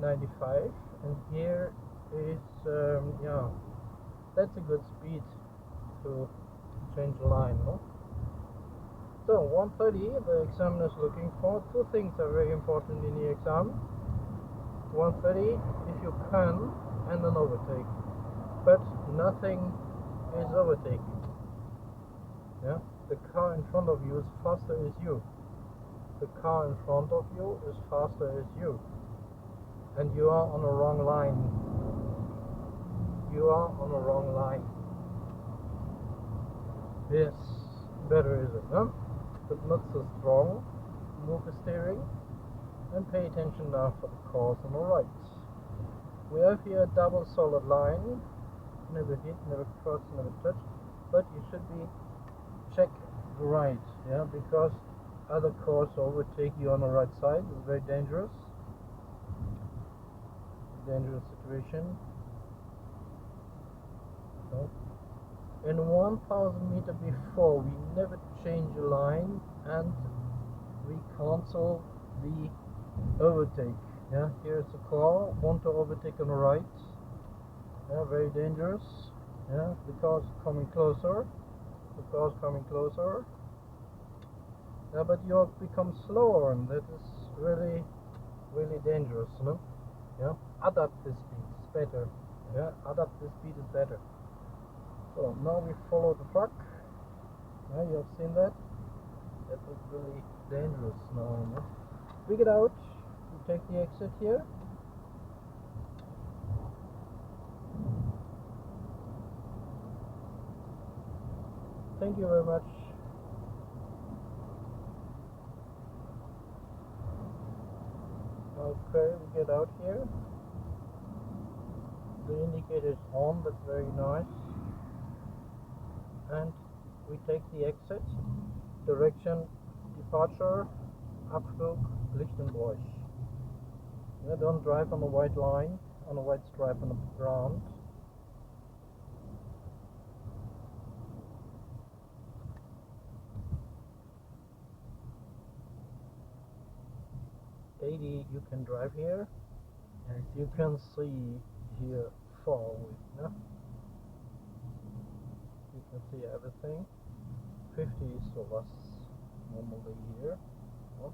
95, and here is yeah, that's a good speed to change the line, no? So 130, the examiner is looking for. Two things are very important in the exam. 130, if you can, and an overtake, but nothing is overtaking. Yeah, the car in front of you is faster as you. The car in front of you is faster as you, and you are on a wrong line. You are on a wrong line. Yes, better is it, no? But not so strong. Move the steering and pay attention now for the cars on the right. We have here a double solid line. Never hit, never cross, never touch. But you should be check the right, yeah, because other cars overtake you on the right side. It's very dangerous. Dangerous situation. So, in 1000 meters before, we never change a line and we cancel the overtake. Yeah, here's a car, want to overtake on the right. Yeah, very dangerous. Yeah, the car's coming closer. The car's coming closer. Yeah, but you have become slower, and that is really, really dangerous, no? Yeah, adapt the speed is better. Yeah, adapt the speed is better. So now we follow the truck. Yeah, you have seen that. That was really dangerous now. No? We get out. We take the exit here. Thank you very much. Okay, we get out here. The indicator is on, that's very nice. And we take the exit. Direction, departure, Abflug, Lichtenbroich. Yeah, don't drive on the white line, on a white stripe on the ground. You can drive here, and you can see here far away. Yeah? You can see everything. 50 is the less normally here. Oh.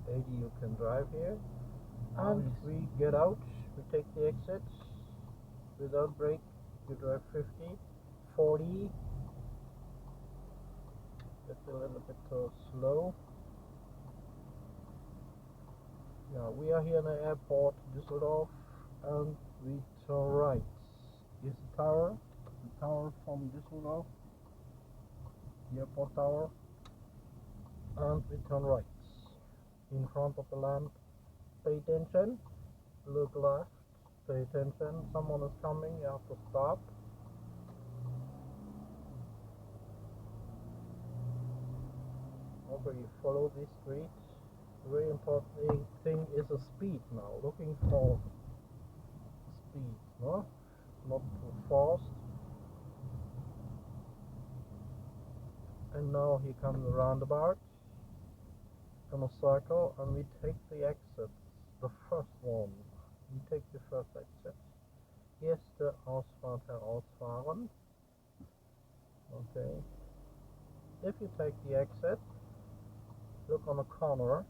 80 you can drive here, and we get out. We take the exit without brake. You drive 50, 40. That's a little bit too slow. Yeah, we are here in the airport, Düsseldorf, and we turn right. Here's the tower from Düsseldorf, the airport tower, and we turn right. In front of the lamp, pay attention, look left, pay attention, someone is coming, you have to stop. Okay, you follow this street. The very important thing is the speed now, looking for speed, no? Not too fast. And now here comes the roundabout, on a circle, and we take the exit, the first one. We take the first exit. Erste Ausfahrt herausfahren. Okay. If you take the exit, look on the corner.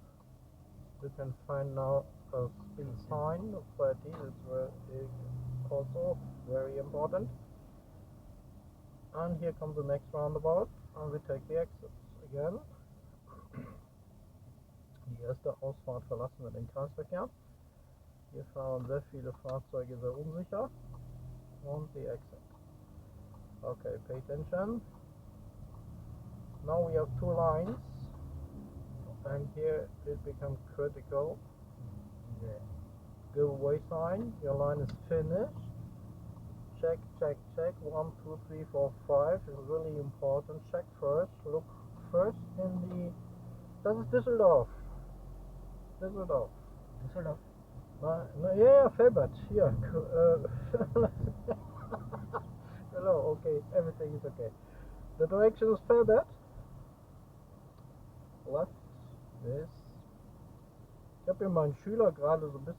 You can find now a speed sign of 30. That's also very important. And here comes the next roundabout, and we take the exits again. Die erste Ausfahrt verlassen wir den Kreisverkehr. Hier fahren sehr viele Fahrzeuge sehr unsicher. Und the exit. Okay, pay attention. Now we have two lines. And here it becomes critical. Yeah. Go away sign. Your line is finished. Check, check, check. 1, 2, 3, 4, 5 is really important. Check first. Look first in the. Das ist Düsseldorf. Düsseldorf. Düsseldorf. No, yeah, Felbert. Here. Hello. Okay, everything is okay. The direction is Felbert. Left. This. Ich habe hier meinen Schüler gerade so ein bisschen